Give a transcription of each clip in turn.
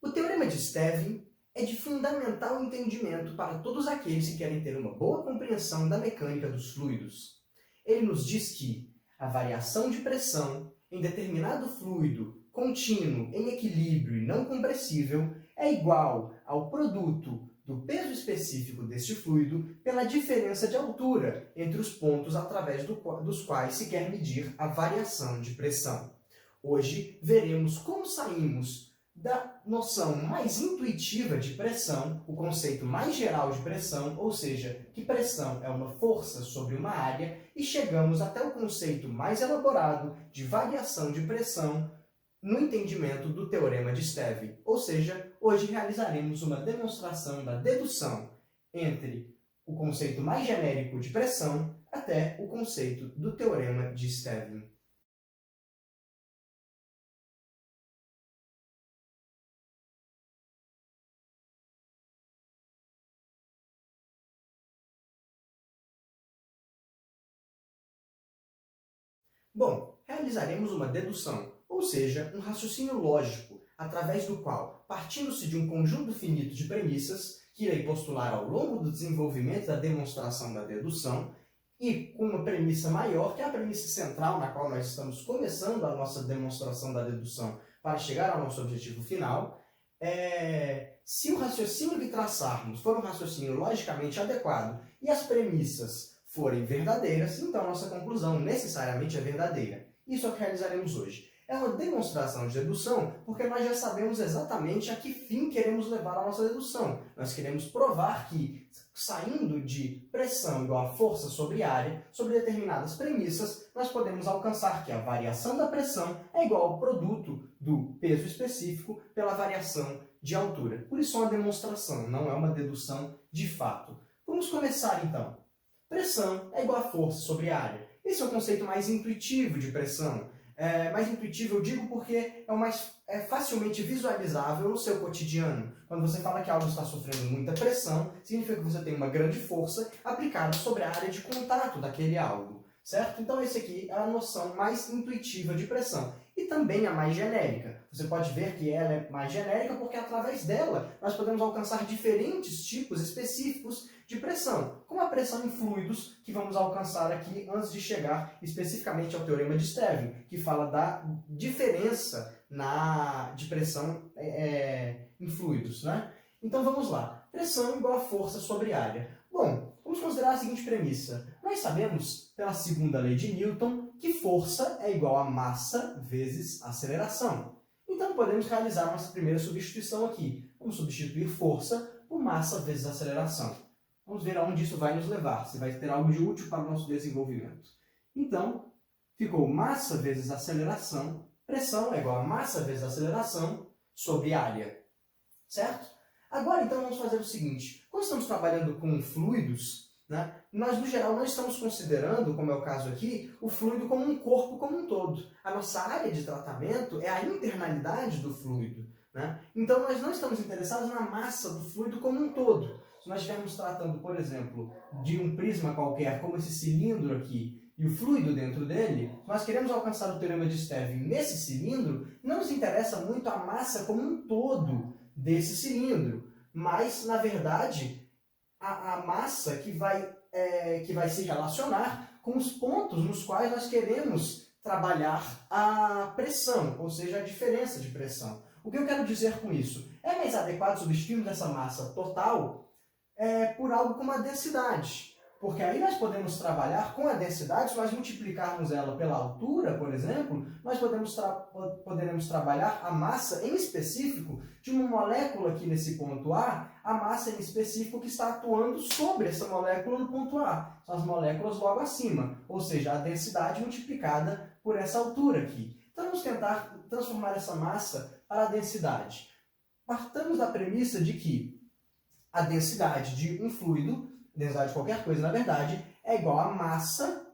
O teorema de Stevin é de fundamental entendimento para todos aqueles que querem ter uma boa compreensão da mecânica dos fluidos. Ele nos diz que a variação de pressão em determinado fluido contínuo, em equilíbrio e não compressível é igual ao produto do peso específico deste fluido pela diferença de altura entre os pontos através dos quais se quer medir a variação de pressão. Hoje veremos como saímos da noção mais intuitiva de pressão, o conceito mais geral de pressão, ou seja, que pressão é uma força sobre uma área, e chegamos até o conceito mais elaborado de variação de pressão no entendimento do teorema de Stevin. Ou seja, hoje realizaremos uma demonstração da dedução entre o conceito mais genérico de pressão até o conceito do teorema de Stevin. Bom, realizaremos uma dedução, ou seja, um raciocínio lógico, através do qual, partindo-se de um conjunto finito de premissas, que irei postular ao longo do desenvolvimento da demonstração da dedução, e com uma premissa maior, que é a premissa central na qual nós estamos começando a nossa demonstração da dedução para chegar ao nosso objetivo final, se o raciocínio que traçarmos for um raciocínio logicamente adequado e as premissas forem verdadeiras, então nossa conclusão necessariamente é verdadeira. Isso é o que realizaremos hoje. É uma demonstração de dedução porque nós já sabemos exatamente a que fim queremos levar a nossa dedução. Nós queremos provar que, saindo de pressão igual a força sobre área, sobre determinadas premissas, nós podemos alcançar que a variação da pressão é igual ao produto do peso específico pela variação de altura. Por isso é uma demonstração, não é uma dedução de fato. Vamos começar então. Pressão é igual a força sobre área. Esse é o conceito mais intuitivo de pressão. Mais intuitivo eu digo porque é o mais facilmente visualizável no seu cotidiano. Quando você fala que algo está sofrendo muita pressão, significa que você tem uma grande força aplicada sobre a área de contato daquele algo, certo? Então esse aqui é a noção mais intuitiva de pressão. E também a mais genérica. Você pode ver que ela é mais genérica porque através dela nós podemos alcançar diferentes tipos específicos de pressão, como a pressão em fluidos, que vamos alcançar aqui antes de chegar especificamente ao teorema de Stevin, que fala da diferença de pressão em fluidos, né? Então vamos lá. Pressão igual a força sobre área. Bom, vamos considerar a seguinte premissa. Nós sabemos, pela segunda lei de Newton, que força é igual a massa vezes aceleração. Então podemos realizar nossa primeira substituição aqui. Vamos substituir força por massa vezes aceleração. Vamos ver aonde isso vai nos levar, se vai ter algo de útil para o nosso desenvolvimento. Então, ficou massa vezes aceleração, pressão é igual a massa vezes aceleração sobre área. Certo? Agora, então, vamos fazer o seguinte. Quando estamos trabalhando com fluidos, né, nós, no geral, não estamos considerando, como é o caso aqui, o fluido como um corpo como um todo. A nossa área de tratamento é a internalidade do fluido. Né? Então, nós não estamos interessados na massa do fluido como um todo. Se nós estivermos tratando, por exemplo, de um prisma qualquer, como esse cilindro aqui, e o fluido dentro dele, nós queremos alcançar o teorema de Stevin nesse cilindro, não nos interessa muito a massa como um todo desse cilindro, mas, na verdade, a massa que vai se relacionar com os pontos nos quais nós queremos trabalhar a pressão, ou seja, a diferença de pressão. O que eu quero dizer com isso? É mais adequado substituirmos essa massa total por algo como a densidade. Porque aí nós podemos trabalhar com a densidade, se nós multiplicarmos ela pela altura, por exemplo, nós poderemos trabalhar a massa em específico de uma molécula aqui nesse ponto A, a massa em específico que está atuando sobre essa molécula no ponto A. São as moléculas logo acima, ou seja, a densidade multiplicada por essa altura aqui. Então vamos tentar transformar essa massa para a densidade. Partamos da premissa de que a densidade de um fluido, densidade de qualquer coisa, na verdade, é igual a massa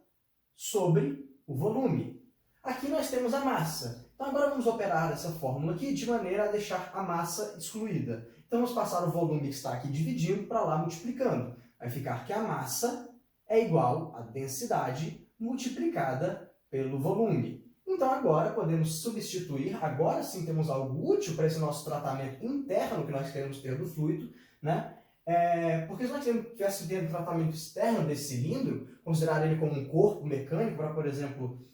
sobre o volume. Aqui nós temos a massa. Então agora vamos operar essa fórmula aqui de maneira a deixar a massa excluída. Então vamos passar o volume que está aqui dividindo para lá multiplicando. Vai ficar que a massa é igual à densidade multiplicada pelo volume. Então agora podemos substituir, agora sim temos algo útil para esse nosso tratamento interno que nós queremos ter do fluido, né? Porque se nós tivéssemos ter um tratamento externo desse cilindro, considerar ele como um corpo mecânico para, por exemplo,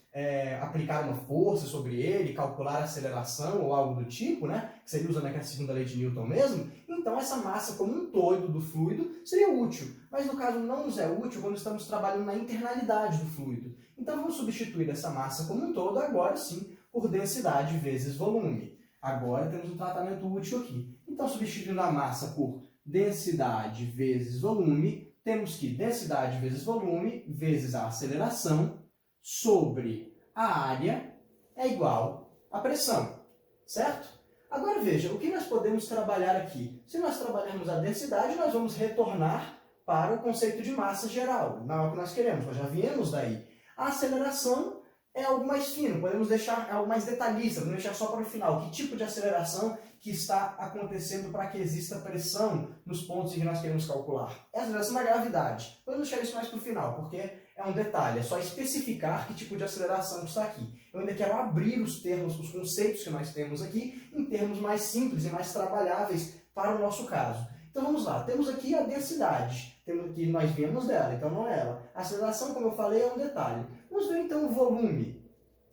aplicar uma força sobre ele, calcular a aceleração ou algo do tipo, né? Que seria usando aquela segunda lei de Newton mesmo, então essa massa como um todo do fluido seria útil. Mas no caso não nos é útil quando estamos trabalhando na internalidade do fluido. Então vamos substituir essa massa como um todo agora sim por densidade vezes volume. Agora temos um tratamento útil aqui. Então substituindo a massa por densidade vezes volume, temos que densidade vezes volume vezes a aceleração sobre a área é igual à pressão, certo? Agora veja, o que nós podemos trabalhar aqui? Se nós trabalharmos a densidade, nós vamos retornar para o conceito de massa geral, não é o que nós queremos, nós já viemos daí. A aceleração é algo mais fino, podemos deixar algo mais detalhista, podemos deixar só para o final. Que tipo de aceleração que está acontecendo para que exista pressão nos pontos em que nós queremos calcular? É a aceleração da gravidade. Podemos deixar isso mais para o final, porque é um detalhe, é só especificar que tipo de aceleração está aqui. Eu ainda quero abrir os termos, os conceitos que nós temos aqui, em termos mais simples e mais trabalháveis para o nosso caso. Então vamos lá, temos aqui a densidade, que nós vemos dela, então não é ela. A aceleração, como eu falei, é um detalhe. Vamos ver então o volume.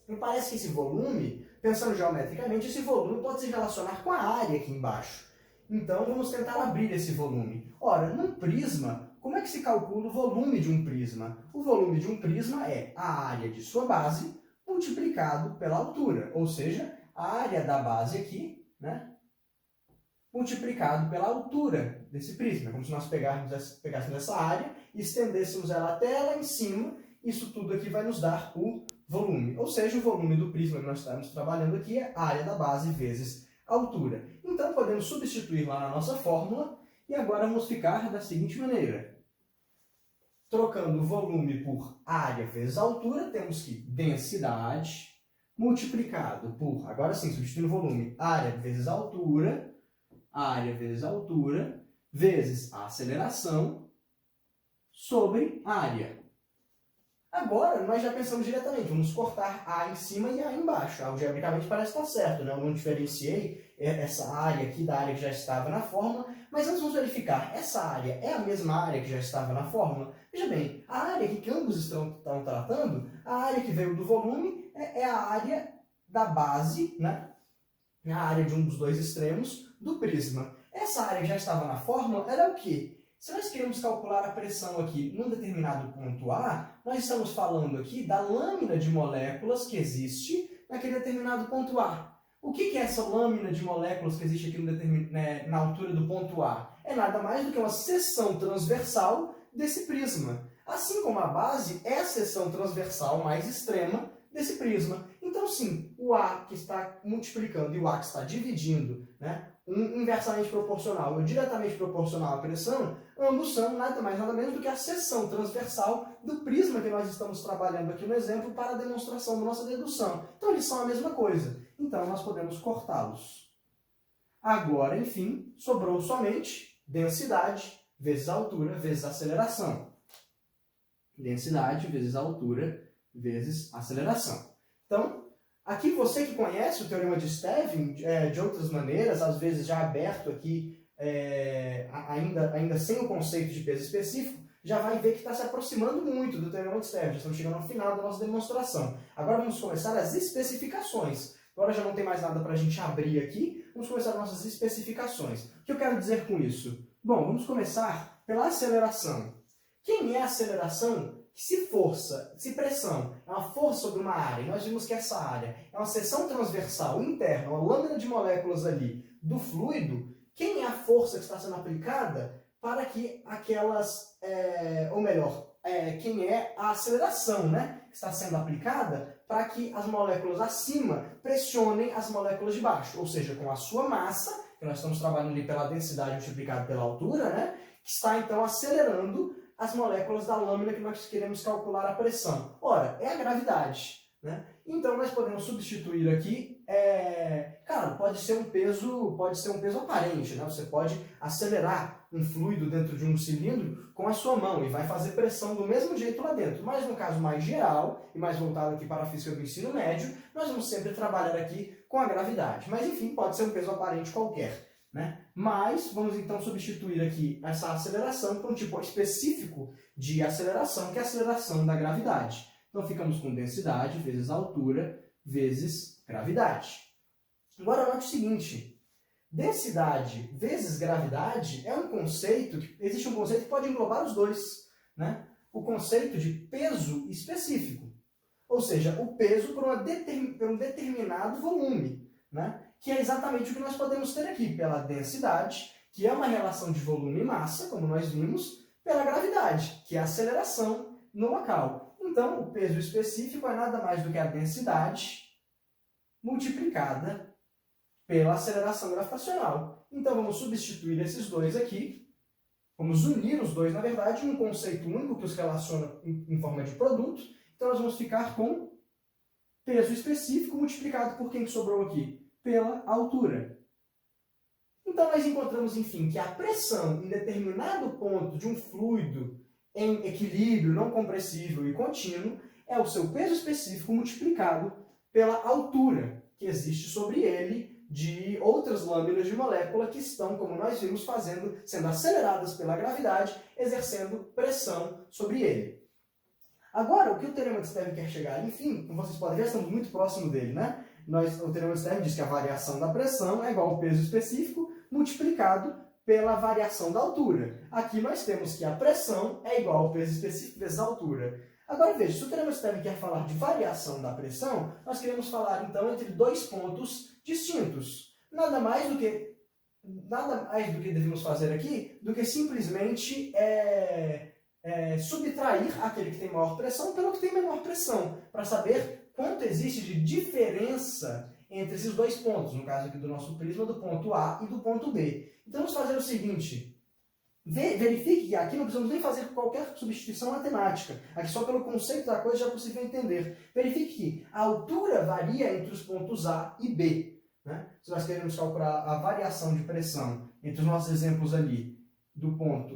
Me parece que esse volume, pensando geometricamente, esse volume pode se relacionar com a área aqui embaixo. Então vamos tentar abrir esse volume. Ora, num prisma, como é que se calcula o volume de um prisma? O volume de um prisma é a área de sua base multiplicado pela altura, ou seja, a área da base aqui, né, multiplicado pela altura desse prisma. É como se nós pegássemos essa área e estendêssemos ela até lá em cima. Isso tudo aqui vai nos dar o volume. Ou seja, o volume do prisma que nós estamos trabalhando aqui é a área da base vezes a altura. Então podemos substituir lá na nossa fórmula e agora vamos ficar da seguinte maneira. Trocando o volume por área vezes a altura, temos que densidade multiplicado por, agora sim, substituindo o volume, área vezes a altura, vezes a aceleração sobre área. Agora, nós já pensamos diretamente, vamos cortar A em cima e A embaixo. Algebricamente parece estar certo, né? Eu não diferenciei essa área aqui da área que já estava na fórmula, mas antes vamos verificar, essa área é a mesma área que já estava na fórmula? Veja bem, a área que ambos estão tratando, a área que veio do volume é a área da base, né? A área de um dos dois extremos do prisma. Essa área que já estava na fórmula era o quê? Se nós queremos calcular a pressão aqui num determinado ponto A, nós estamos falando aqui da lâmina de moléculas que existe naquele determinado ponto A. O que é essa lâmina de moléculas que existe aqui na altura do ponto A? É nada mais do que uma seção transversal desse prisma. Assim como a base é a seção transversal mais extrema desse prisma. Então, sim, o A que está multiplicando e o A que está dividindo, né, inversamente proporcional ou diretamente proporcional à pressão, ambos são nada mais nada menos do que a seção transversal do prisma que nós estamos trabalhando aqui no exemplo para a demonstração da nossa dedução. Então, eles são a mesma coisa. Então, nós podemos cortá-los. Agora, enfim, sobrou somente densidade vezes a altura vezes a aceleração. Densidade vezes a altura vezes a aceleração. Então, aqui você que conhece o teorema de Stevin de outras maneiras, às vezes já aberto aqui, ainda sem o conceito de peso específico, já vai ver que está se aproximando muito do teorema de Stevin. Já estamos chegando ao final da nossa demonstração. Agora vamos começar as especificações. Agora já não tem mais nada para a gente abrir aqui, vamos começar as nossas especificações. O que eu quero dizer com isso? Bom, vamos começar pela aceleração. Quem é a aceleração? Se pressão é uma força sobre uma área, e nós vimos que essa área é uma seção transversal interna, uma lâmina de moléculas ali do fluido, quem é a força que está sendo aplicada para que aquelas, quem é a aceleração, né, que está sendo aplicada para que as moléculas acima pressionem as moléculas de baixo, ou seja, com a sua massa, que nós estamos trabalhando ali pela densidade multiplicada pela altura, né, que está então acelerando as moléculas da lâmina que nós queremos calcular a pressão. Ora, é a gravidade, né? Então nós podemos substituir aqui Cara, pode ser um peso aparente, né? Você pode acelerar um fluido dentro de um cilindro com a sua mão e vai fazer pressão do mesmo jeito lá dentro. Mas no caso mais geral, e mais voltado aqui para a física do ensino médio, nós vamos sempre trabalhar aqui com a gravidade. Mas enfim, pode ser um peso aparente qualquer, né? Mas vamos então substituir aqui essa aceleração por um tipo específico de aceleração, que é a aceleração da gravidade. Então ficamos com densidade vezes altura vezes gravidade. Agora note o seguinte, densidade vezes gravidade é um conceito, existe um conceito que pode englobar os dois, né? O conceito de peso específico, ou seja, o peso por um determinado volume, né? Que é exatamente o que nós podemos ter aqui, pela densidade, que é uma relação de volume e massa, como nós vimos, pela gravidade, que é a aceleração no local. Então, o peso específico é nada mais do que a densidade multiplicada pela aceleração gravitacional. Então, vamos substituir esses dois aqui, vamos unir os dois, na verdade, em um conceito único que os relaciona em forma de produto. Então, nós vamos ficar com peso específico multiplicado por quem que sobrou aqui? Pela altura. Então, nós encontramos, enfim, que a pressão em determinado ponto de um fluido em equilíbrio não compressível e contínuo é o seu peso específico multiplicado pela altura que existe sobre ele de outras lâminas de molécula que estão, como nós vimos, sendo aceleradas pela gravidade, exercendo pressão sobre ele. Agora, o que o Teorema de Stern quer chegar, enfim, como vocês podem ver, estamos muito próximo dele, né? O Teorema de Stern diz que a variação da pressão é igual ao peso específico multiplicado pela variação da altura. Aqui nós temos que a pressão é igual ao peso específico vezes a altura. Agora veja, se o Teorema de Stern quer falar de variação da pressão, nós queremos falar então entre dois pontos distintos. Nada mais do que devemos fazer aqui do que simplesmente subtrair aquele que tem maior pressão pelo que tem menor pressão, para saber quanto existe de diferença entre esses dois pontos, no caso aqui do nosso prisma, do ponto A e do ponto B. Então vamos fazer o seguinte, verifique que aqui não precisamos nem fazer qualquer substituição matemática, aqui só pelo conceito da coisa já é possível entender. Verifique que a altura varia entre os pontos A e B, né? Se nós queremos calcular a variação de pressão entre os nossos exemplos ali,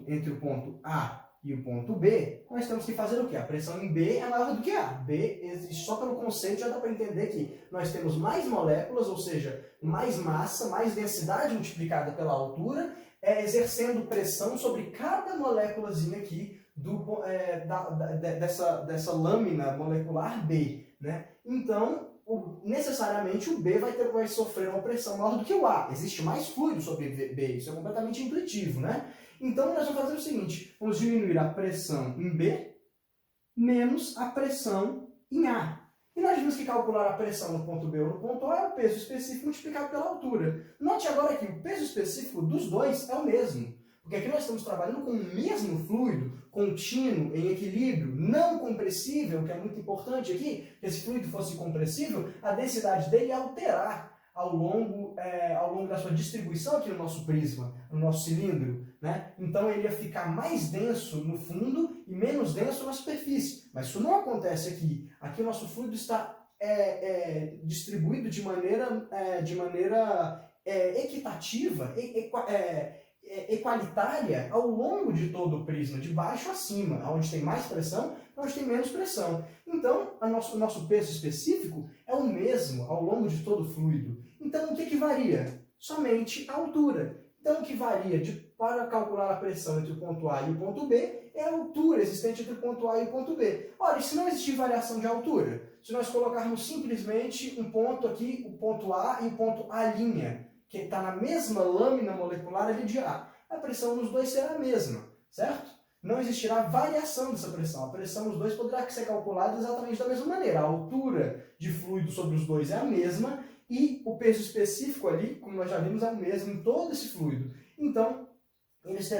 entre o ponto A e o ponto B, nós temos que fazer o quê? A pressão em B é maior do que A. B existe só pelo conceito, já dá para entender que nós temos mais moléculas, ou seja, mais massa, mais densidade multiplicada pela altura, exercendo pressão sobre cada moléculazinha aqui dessa lâmina molecular B, né? Então, necessariamente o B vai sofrer uma pressão maior do que o A. Existe mais fluido sobre B, isso é completamente intuitivo, né? Então, nós vamos fazer o seguinte, vamos diminuir a pressão em B menos a pressão em A. E nós temos que calcular a pressão no ponto B ou no ponto A é o peso específico multiplicado pela altura. Note agora que o peso específico dos dois é o mesmo, porque aqui nós estamos trabalhando com o mesmo fluido, contínuo, em equilíbrio, não compressível, que é muito importante aqui, que esse fluido fosse compressível, a densidade dele ia alterar ao longo da sua distribuição aqui no nosso prisma, no nosso cilindro, né? Então ele ia ficar mais denso no fundo e menos denso na superfície. Mas isso não acontece aqui. Aqui o nosso fluido está distribuído de maneira equitativa, equalitária ao longo de todo o prisma, de baixo a cima, onde tem mais pressão, onde tem menos pressão. Então, o nosso peso específico é o mesmo ao longo de todo o fluido. Então, o que varia? Somente a altura. Então, o que varia para calcular a pressão entre o ponto A e o ponto B é a altura existente entre o ponto A e o ponto B. Ora, e se não existir variação de altura? Se nós colocarmos simplesmente um ponto aqui, o ponto A e o ponto A', que está na mesma lâmina molecular ali de A, a pressão nos dois será a mesma, certo? Não existirá variação dessa pressão. A pressão nos dois poderá ser calculada exatamente da mesma maneira. A altura de fluido sobre os dois é a mesma e o peso específico ali, como nós já vimos, é o mesmo em todo esse fluido. Então, eles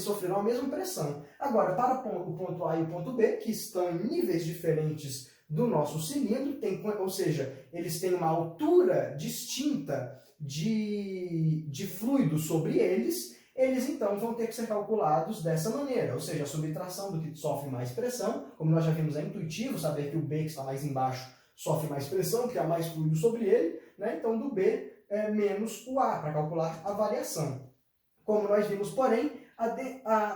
sofrerão a mesma pressão. Agora, para o ponto A e o ponto B, que estão em níveis diferentes do nosso cilindro, ou seja, eles têm uma altura distinta de fluido sobre eles então vão ter que ser calculados dessa maneira, ou seja, a subtração do que sofre mais pressão, como nós já vimos, é intuitivo saber que o B que está mais embaixo sofre mais pressão, porque há mais fluido sobre ele, né? Então do B menos o A, para calcular a variação. Como nós vimos, porém,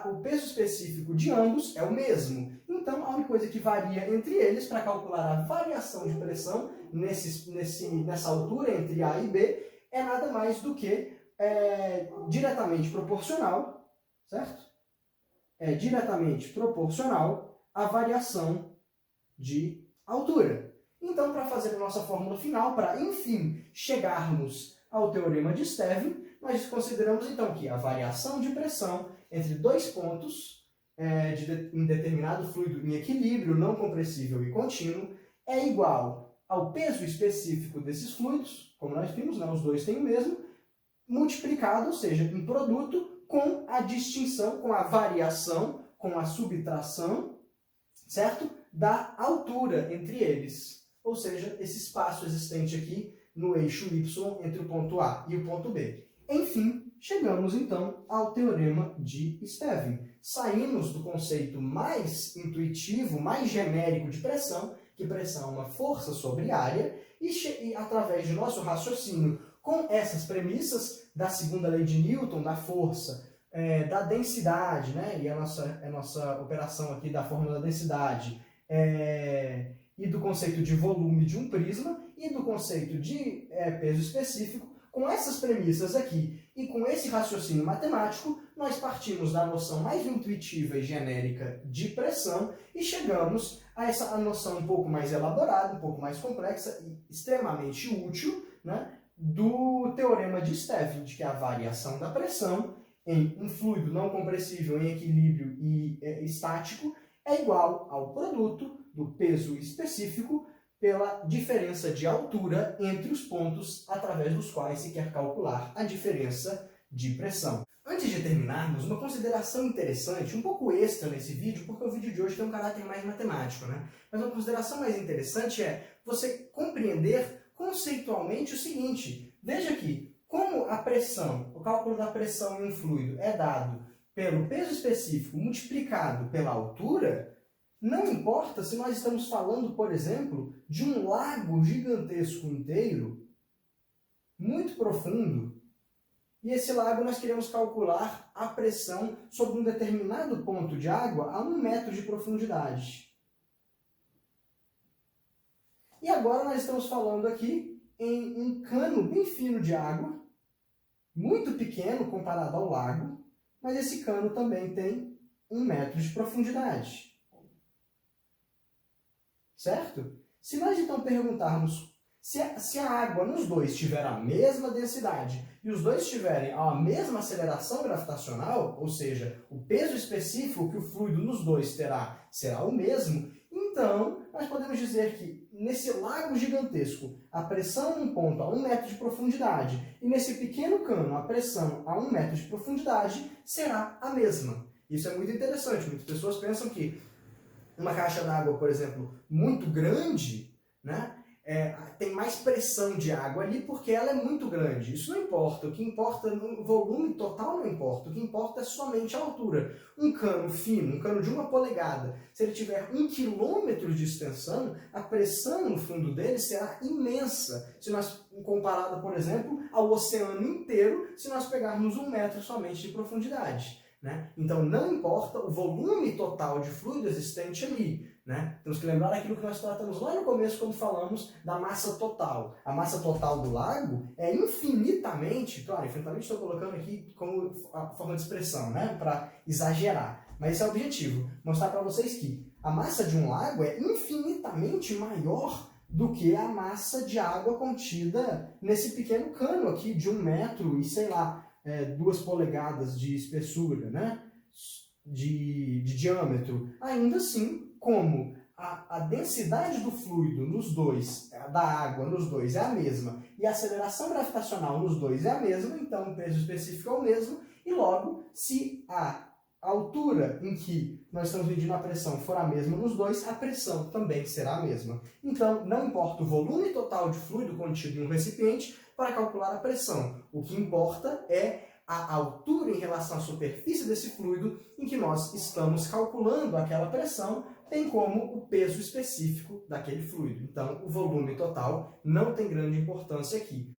o peso específico de ambos é o mesmo. Então, a única coisa que varia entre eles para calcular a variação de pressão nessa altura entre A e B é nada mais do que diretamente proporcional, certo? É diretamente proporcional à variação de altura. Então, para fazer a nossa fórmula final, para, enfim, chegarmos ao teorema de Stevin, nós consideramos, então, que a variação de pressão entre dois pontos em determinado fluido em equilíbrio não compressível e contínuo é igual ao peso específico desses fluidos, como nós vimos, né, os dois têm o mesmo, multiplicado, ou seja, em produto, com a distinção, com a variação, com a subtração, certo? Da altura entre eles. Ou seja, esse espaço existente aqui no eixo Y entre o ponto A e o ponto B. Enfim, chegamos então ao teorema de Stevin. Saímos do conceito mais intuitivo, mais genérico de pressão, que pressão é uma força sobre área, e através de nosso raciocínio com essas premissas da segunda lei de Newton, da força, da densidade, né? E a nossa operação aqui da fórmula da densidade, e do conceito de volume de um prisma, e do conceito de peso específico, com essas premissas aqui e com esse raciocínio matemático, nós partimos da noção mais intuitiva e genérica de pressão e chegamos a essa noção um pouco mais elaborada, um pouco mais complexa e extremamente útil, né, do teorema de Stevin, de que a variação da pressão em um fluido não compressível em equilíbrio e estático é igual ao produto do peso específico pela diferença de altura entre os pontos através dos quais se quer calcular a diferença de pressão. Antes de terminarmos, uma consideração interessante, um pouco extra nesse vídeo, porque o vídeo de hoje tem um caráter mais matemático, né? Mas uma consideração mais interessante é você compreender conceitualmente o seguinte. Veja aqui, como a pressão, o cálculo da pressão em um fluido é dado pelo peso específico multiplicado pela altura, não importa se nós estamos falando, por exemplo, de um lago gigantesco inteiro, muito profundo, e esse lago nós queremos calcular a pressão sobre um determinado ponto de água a 1 metro de profundidade. E agora nós estamos falando aqui em um cano bem fino de água, muito pequeno comparado ao lago, mas esse cano também tem 1 metro de profundidade. Certo? Se nós então perguntarmos se a água nos dois tiver a mesma densidade e os dois tiverem a mesma aceleração gravitacional, ou seja, o peso específico que o fluido nos dois terá será o mesmo, então nós podemos dizer que nesse lago gigantesco a pressão num ponto a 1 metro de profundidade e nesse pequeno cano a pressão a 1 metro de profundidade será a mesma. Isso é muito interessante. Muitas pessoas pensam que uma caixa d'água, por exemplo, muito grande, né, tem mais pressão de água ali porque ela é muito grande. Isso não importa. O que importa, no volume total não importa. O que importa é somente a altura. Um cano fino, um cano de 1 polegada, se ele tiver 1 quilômetro de extensão, a pressão no fundo dele será imensa. Se nós, comparado, por exemplo, ao oceano inteiro, se nós pegarmos 1 metro somente de profundidade. Né? Então, não importa o volume total de fluido existente ali. Né? Temos que lembrar daquilo que nós tratamos lá no começo, quando falamos da massa total. A massa total do lago é infinitamente, claro, infinitamente estou colocando aqui como a forma de expressão, né? Para exagerar. Mas esse é o objetivo, mostrar para vocês que a massa de um lago é infinitamente maior do que a massa de água contida nesse pequeno cano aqui de 1 metro e, sei lá, 2 polegadas de espessura, né? de diâmetro. Ainda assim, como a densidade do fluido nos dois, da água nos dois é a mesma, e a aceleração gravitacional nos dois é a mesma, então o peso específico é o mesmo, e logo, se a altura em que nós estamos medindo a pressão for a mesma nos dois, a pressão também será a mesma. Então, não importa o volume total de fluido contido em um recipiente para calcular a pressão. O que importa é a altura em relação à superfície desse fluido em que nós estamos calculando aquela pressão tem como o peso específico daquele fluido. Então, o volume total não tem grande importância aqui.